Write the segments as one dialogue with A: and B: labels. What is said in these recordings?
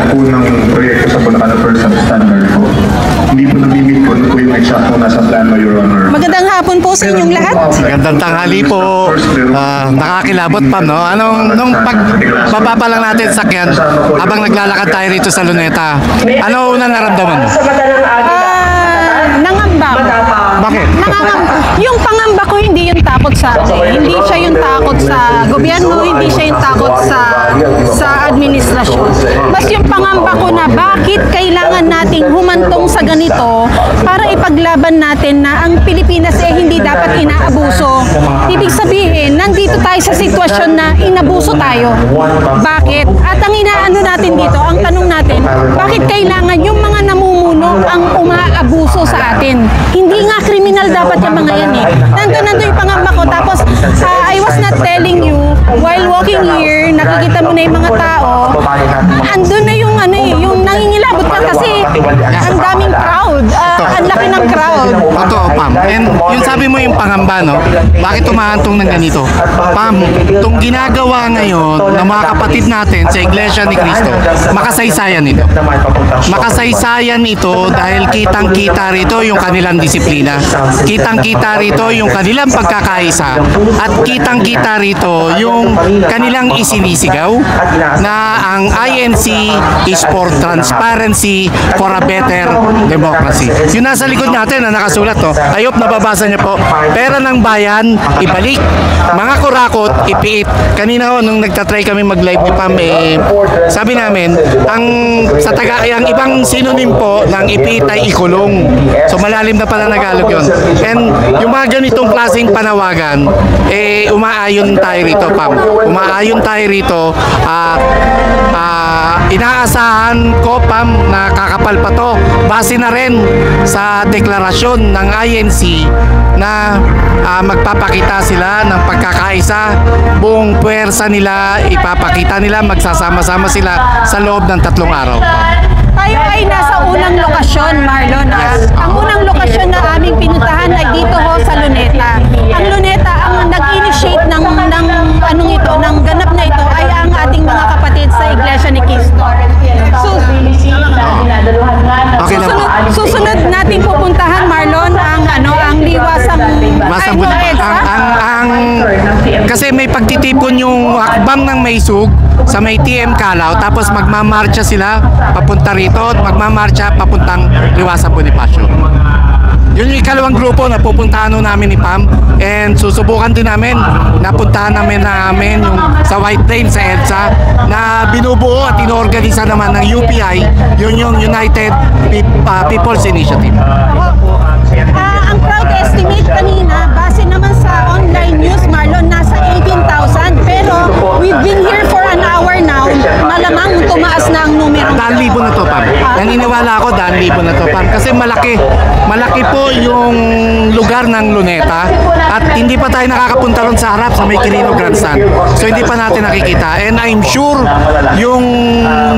A: po ng proyekto sa Bulacan First Standard po. Hindi po nabimit po ano po yung exact po nasa plano, Your Honor.
B: Magandang hapon po sa inyong lahat.
C: Magandang tanghali po. Nakakilabot pa, no? Nung pagbaba pa lang natin sakyan, habang naglalakad tayo rito sa Luneta, ano unang naramdaman mo?
B: Nangamba.
C: Bakit?
B: Yung pangamba ko hindi yung takot sa akin. Hindi siya yung takot sa gobyerno, hindi siya yung takot sa administrasyon. Basta yung pangamba ko na bakit kailangan nating humantong sa ganito para ipaglaban natin na ang Pilipinas hindi dapat inaabuso. Ibig sabihin, nandito tayo sa sitwasyon na inabuso tayo. Bakit? At ang inaano natin dito, ang tanong natin, bakit kailangan yung mga namumuno ang umaabuso sa atin? Hindi nga kriminal dapat yung mga yan eh. Nandun yung pangamba ko. Tapos, I was not telling you, while walking here, nakikita mo na yung mga tao, andun na yung yung nangingilabot ka kasi ang daming crowd. Ang laki ng crowd.
C: Totoo, Pam. And yung sabi mo yung pangamba, no? Bakit umahantong ng ganito? Pam, itong ginagawa ngayon ng mga kapatid natin sa Iglesia ni Cristo, makasaysayan ito. Makasaysayan ito dahil kitang-kita rito yung kanilang disiplina. Kitang-kita rito yung kanilang pagkakaisa. At kitang-kita rito yung kanilang isinisigaw na ang INC is for transparency, for a better democracy. Yung nasa likod natin na nakasulat, no? I hope nababasa niyo po. Pera ng bayan, ibalik. Mga kurakot, ipiit. Kanina ho, nung nagtatry kami mag-live ni Pam, sabi namin, ang ibang synonym po ng ipiit ay ikulong. So malalim na pala Tagalog yun. And yung mga ganitong klaseng panawagan, umaayon tayo rito, Pam. Umaayon tayo rito. Inaasahan ko, Pam, na kakapal pa to. Base na rin sa deklarasyon ng INC na magpapakita sila ng pagkakaisa. Buong puwersa nila, ipapakita nila, magsasama-sama sila sa loob ng 3 araw.
B: Tayo ay nasa unang lokasyon, Marlon. Ang unang lokasyon na aming pinuntahan ay dito ho sa Luneta. Ang Luneta, ang nag-initiate ng ganap na ito ay ang ating mga kapatid sa Iglesia ni Cristo. Susunod nating pupuntahan, Marlon, ang liwasang
C: kasi may pagtitipon yung hakbang ng Maysug sa may TM Calao, tapos magmamarcha sila papunta rito at magmamarcha papuntang Liwasang Bonifacio. Yun yung ikalawang grupo na pupuntahan namin ni Pam, and susubukan din namin, napuntahan namin yung sa White Plains sa EDSA na binubuo at inorganisa naman ng UPI, yun yung United People's Initiative.
B: Ang crowd estimate kanina, base naman sa online news, Marlon, nasa 18,000, pero we've been here for an hour now, malamang tumaas na ang numero.
C: 10,000 na to, Pam. Naniniwala ako 10,000 na to, Pam, kasi malaki po yung lugar ng Luneta at hindi pa tayo nakakapunta ron sa harap sa may Quirino Grandstand. So hindi pa natin nakikita, and I'm sure yung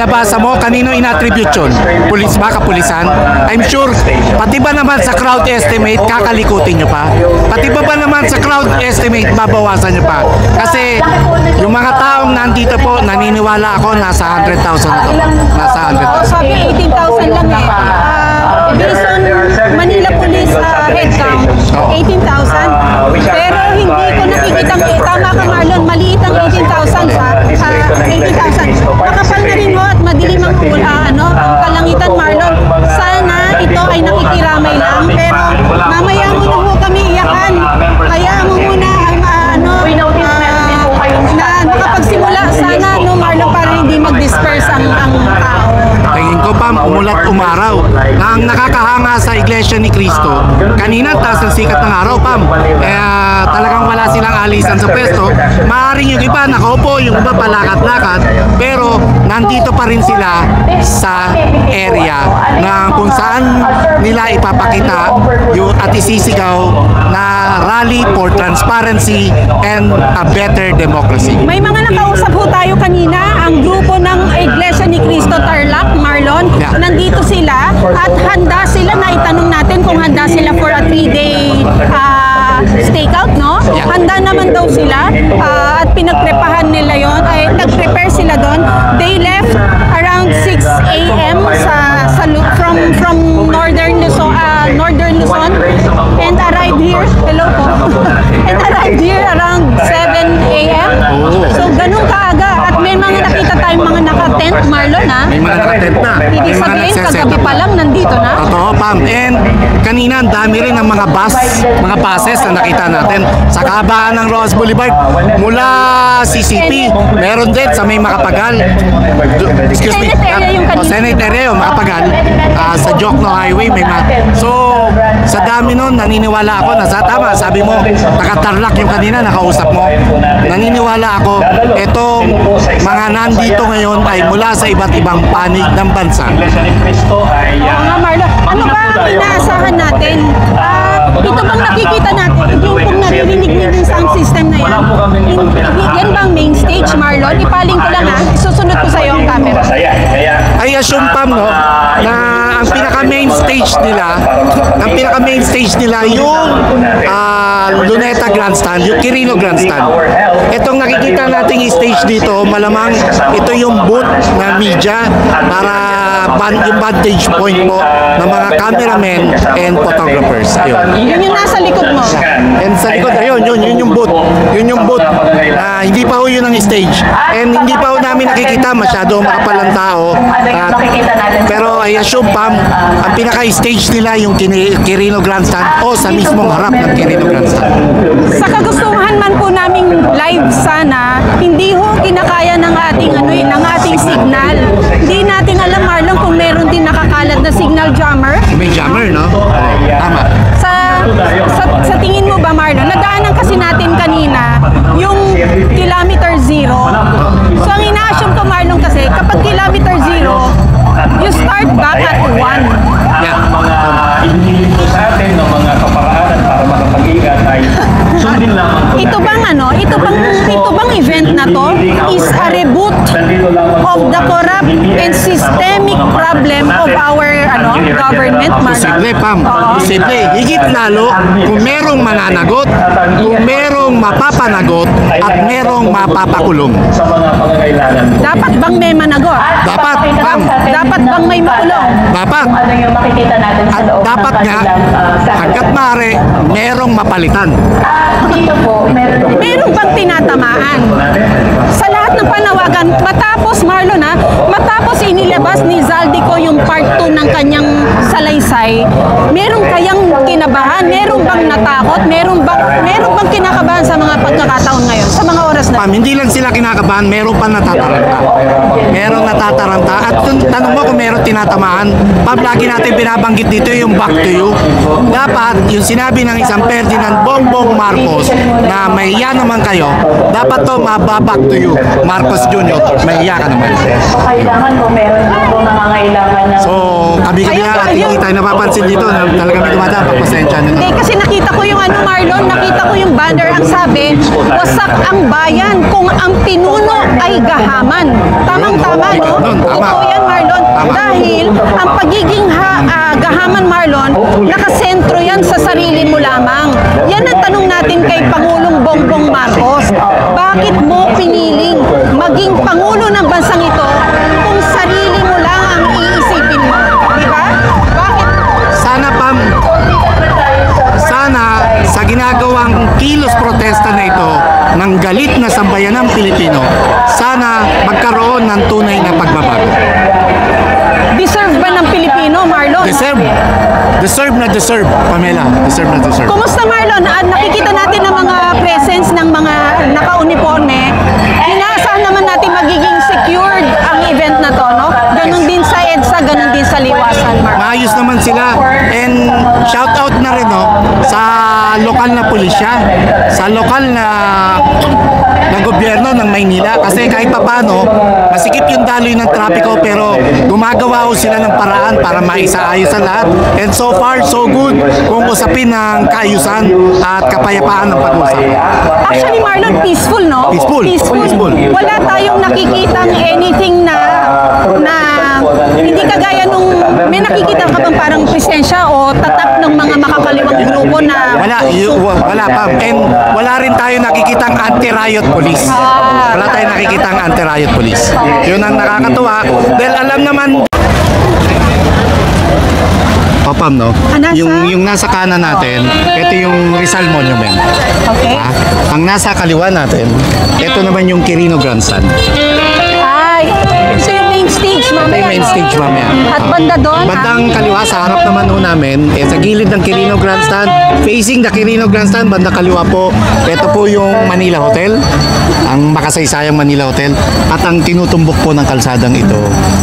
C: nabasa mo, kanino in-attribute yun? Pulis ba? Kapulisan? I'm sure, pati ba naman sa crowd estimate, kakalikutin nyo pa? Pati ba naman sa crowd estimate, babawasan nyo pa? Kasi yung mga taong nandito po, naniniwala ako, nasa 100,000 na to. Nasa 100,000.
B: Sabi 18,000 lang eh. Based on Manila Police head count, 18,000. Pero hindi ko nakikitang, tama ka, Marlon, maliit ang 18,000 sa 18,000. Makapal na rin ho at madilim ang kalangitan, Marlon. Sana ito ay nakikiramay lang, pero mamaya muna ho kami iyakan. Kaya mo muna na nakapagsimula. Sana, Marlon, para hindi mag-disperse ang tao.
C: Tingin ko, Pam, umulat umaraw na ang nakakahanga sa Iglesia ni Cristo. Kanina, taas ng sikat ng araw, Pam. Talagang wala silang alisan sa pwesto. Maaaring yung iba nakaupo, yung iba palakad-lakad, pero nandito pa rin sila sa area na kung saan nila ipapakita at isisigaw na rally for transparency and a better democracy.
B: May mga nakausap ho tayo kanina, ang grupo ng Iglesia ni Cristo Tarlac, Marlon. Nandito sila at handa sila, na itanong natin kung handa sila for a 3-day stakeout, no? Handa naman daw sila at pinagprepahan nila yon, ay nag-prepare sila doon. They left around 6
C: may mga nakatent na.
B: Hindi
C: May mga
B: sabihin,
C: nagseset
B: kagabi
C: up
B: pa
C: na.
B: lang nandito na.
C: Totoo, Pam. And kanina ang dami rin ng mga buses na nakita natin sa kahabaan ng Rojas Boulevard. Mula CCP, meron din sa may Makapagal. Excuse me.
B: Senate area yung kanina.
C: Senate area yung Makapagal. Sa Jokno Highway may So, sa dami nun, naniniwala ako na tama, sabi mo, nakatarlak yung kanina, nakausap mo. Naniniwala ako, etong mga nandito ngayon ay mula sa iba't ibang panig ng bansa.
B: Oo nga, Marlon. Ano ba ang inaasahan natin? Ito bang nakikita natin? Yung kung naririnig niyo yung sound system na yan? Yan bang main stage, Marlon? Ipaling ko lang ha. Isusunod ko sa iyo ang camera.
C: I assume, Pam, no, na ang pinaka-main stage nila, yung Luneta Grandstand, yung Quirino Grandstand. Itong nakikita nating stage dito, malamang ito yung booth na media para yung vantage point po ng mga cameramen and photographers.
B: Yun yung nasa likod mo.
C: And sa likod, ayun, yun yung booth. Yun yung booth. Hindi pa ho yun ang stage. And hindi pa ho namin nakikita, masyado makapalang tao. Pero I assume, Pam, ang pinaka-stage nila yung Quirino Grandstand o sa mismong harap ng Quirino Grandstand.
B: Sa kagustuhan man po naming live sana, hindi ho kinakaya ng ating signal. Hindi natin alam, Marlon, kung meron din nakakalat na signal jammer.
C: May jammer, no? Tama.
B: Sa tingin mo ba, Marlon, nadaanan kasi natin kanina yung kilometer 0. So ang ina-assume ko, Marlon, kasi kapag kilometer 0, you start back at 1.
C: Yeah.
D: Mga ibinilin po sa atin ng mga kaparaanan para makapag-ingat ay sundin lamang po
B: Ito bang event na to is a reboot of the corrupt and systemic problem of our government,
C: Posible,
B: Marlon?
C: Pam. Posible. Higit lalo kung merong mananagot, kung merong mapapanagot, at merong mapapakulong.
D: sa mga pangangailangan po.
B: Dapat bang may managot?
C: Dapat, Pam.
B: Dapat bang may makulong?
C: Dapat.
E: Ano yung makikita natin sa
C: At
E: loob
C: dapat
E: ng
C: nga,
E: kanilang
C: hanggat maaari, merong mapalitan.
E: dito po, meron
B: Meron bang tinatamaan? Sa lahat ng panawagan, matapos, Marlon matapos inilabas ni Zaldico yung part 2 ng kanyang salaysay, meron kayang kinabahan? Meron bang natakot? Meron bang kinakabahan sa mga pagkakataon ngayon? Sa mga oras na?
C: Pam, hindi lang sila kinakabahan, meron pa natataranta. Meron natataranta. At kung tanong mo kung meron tinatamaan, Pam, lagi natin binabanggit dito yung back to you. Dapat, yung sinabi ng isang Ferdinand Bongbong Marcos na mahiya naman kayo, dapat to mababack to you. Marcos Jr., mahiya ka naman.
E: o kailangan po meron din po nangangailangan ng
C: So, kami-kami
B: Ayun,
C: natin hindi tayo napapansin dito na talaga may dumadaan. Pagpasensya nyo na.
B: Hindi, kasi nakita ko yung Marlon, nakita ko yung banner, ang sabi, wasak ang bayan kung ang pinuno ay gahaman. Tamang-tama, no?
C: Tama.
B: Totoo yan, Marlon.
C: Tama.
B: Dahil ang pagiging gahaman, Marlon, nakasentro yan sa sarili mo lamang. Yan ang tanong natin kay Pangulong Bongbong Marcos. Bakit mo piniling maging Pangulo ng bansang ito kung sarili mo lang ang iisipin mo? Di ba? Bakit?
C: Sana, Pam, sana sa ginagawang kilos protesta na ito ng galit na sambayanang Pilipino, sana magkaroon ng tunay na pagbabago.
B: Deserve ba ng Pilipino, Marlon?
C: Deserve. Deserve na deserve, Pamela. Deserve na deserve.
B: Kumusta, Marlon? Nakikita natin ang mga presence ng mga naka-uniforme. Inaasahan naman natin magiging secured ang event na to, no? Ganon din sa EDSA, ganon din sa Liwasan, Marlon.
C: Maayos naman sila. And shout out na rin sa lokal na pulisya, sa lokal na gobyerno ng Maynila, kasi kahit papano masikip yung daloy ng trapiko pero gumagawa sila ng paraan para maisaayos ang lahat. And so far, so good kung usapin ng kaayusan at kapayapaan ng pag-usap.
B: Actually, Marlon, peaceful, no?
C: Peaceful.
B: Wala tayong nakikitang anything na hindi kagaya nung may nakikita ka bang parang presensya o tatak ng mga makakaliwang grupo na
C: Wala pa. And wala rin tayo nakikitang anti-riot police. Wala tayong nakikitang anti-riot police. Yun ang nakakatuwa. Dahil alam naman Pam, no?
B: Nasa?
C: Yung nasa kanan natin, ito yung Rizal Monument.
B: Okay.
C: Ang nasa kaliwa natin, ito naman yung Quirino Grandstand.
B: Ay, ito yung main stage
C: Ito
B: mamaya.
C: yung main
B: no?
C: stage mamaya.
B: At banda doon,
C: Bandang kaliwa, sa harap naman ho namin, sa gilid ng Quirino Grandstand, facing the Quirino Grandstand, bandang kaliwa po, ito po yung Manila Hotel, ang makasaysayang Manila Hotel, at ang tinutumbok po ng kalsadang ito,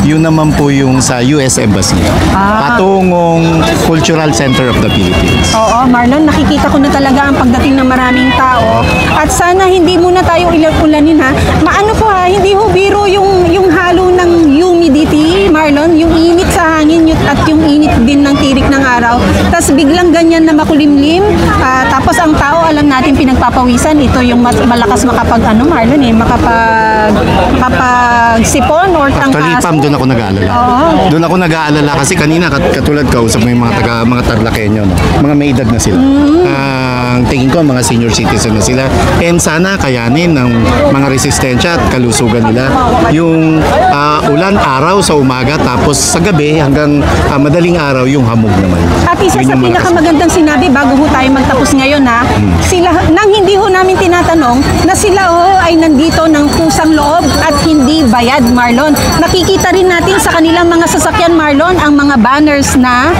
C: yun naman po yung sa US Embassy, patungong Cultural Center of the Philippines.
B: Oo, Marlon, nakikita ko na talaga ang pagdating ng maraming tao. At sana hindi muna tayo ulanin ha. Maano po ha, hindi ho biro yung halo ng humidity, Marlon, yung init sa hangin at yung init din ng tirik ng araw. Tapos biglang ganyan na makulimlim. Tapos ang tao, alam natin pinagpapawisan. Ito yung malakas Marlon makapagsipon or
C: Actually,
B: tangkas.
C: Pam, doon ako nag-aalala. Doon ako nag-aalala kasi kanina katulad kausap mo yung mga Tarlakenyo, no? Mga may edad na sila. Ang tingin ko, mga senior citizen na sila. And sana kayanin ng mga resistensya at kalusugan nila yung ulan, araw sa umaga, tapos sa gabi hanggang madaling araw yung hamog naman.
B: At isa
C: Yun
B: sa
C: yung malakas.
B: pinakamagandang sinabi bago ho tayo magtapos ngayon ha, sila, nang hindi ho namin tinatanong na sila ho ay nandito ng kusang loob at hindi bayad, Marlon. Nakikita rin natin sa kanilang mga sasakyan, Marlon, ang mga banners na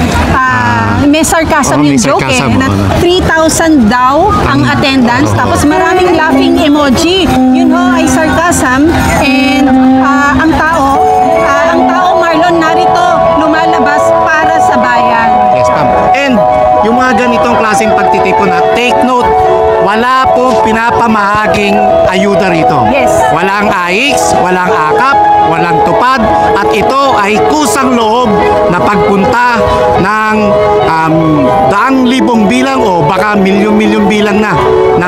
B: may sarcasm
C: may
B: yung joke
C: sarcasm,
B: na
C: ano.
B: 3,000 daw ang attendance, tapos maraming laughing emoji. Yun ho ay sarcasm and ang tao Marlon narito lumalabas para sa bayan.
C: Yes, Pam. And yung mga ganitong klaseng pagtitipon, take note, wala pong pinapamahaging ayuda rito.
B: Yes.
C: Walang AIX, walang AKAP, walang tupad, at ito ay kusang loob na pagpunta ng daang libong bilang o baka milyon-milyon bilang na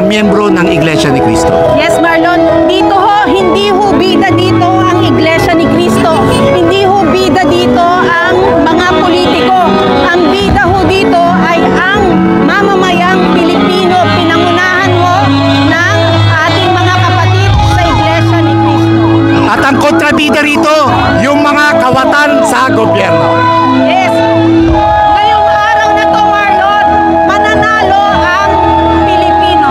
C: miyembro ng Iglesia ni Cristo.
B: Yes, Marlon, dito ho, hindi ho bida dito ang Iglesia ni Cristo. Hindi ho bida dito ang mga politiko. Ang bida ho dito ay ang mamamayang Pilipino, pinangunahan ho ng ating mga kapatid sa Iglesia ni Cristo.
C: At ang kontrabida rito, yung mga kawatan sa gobyerno.
B: Yes. Ngayong araw na to, Marlon, mananalo ang Pilipino.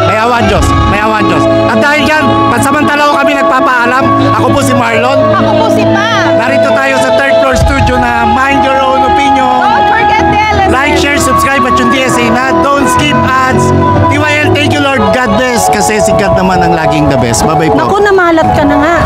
C: May awan Diyos, may awan Diyos. At dahil dyan, pansamantala ko kami nagpapaalam. Ako po si Marlon.
B: Ako po si Pa.
C: Narito tayo sa third floor studio na Mind Your Own Opinion.
B: Don't forget the LSM.
C: Like, share, subscribe at yung DSA na. Don't skip ads. TYL, thank you Lord. God bless. Kasi si God naman ang laging the best. Bye-bye po.
B: Naku, namalat ka na nga.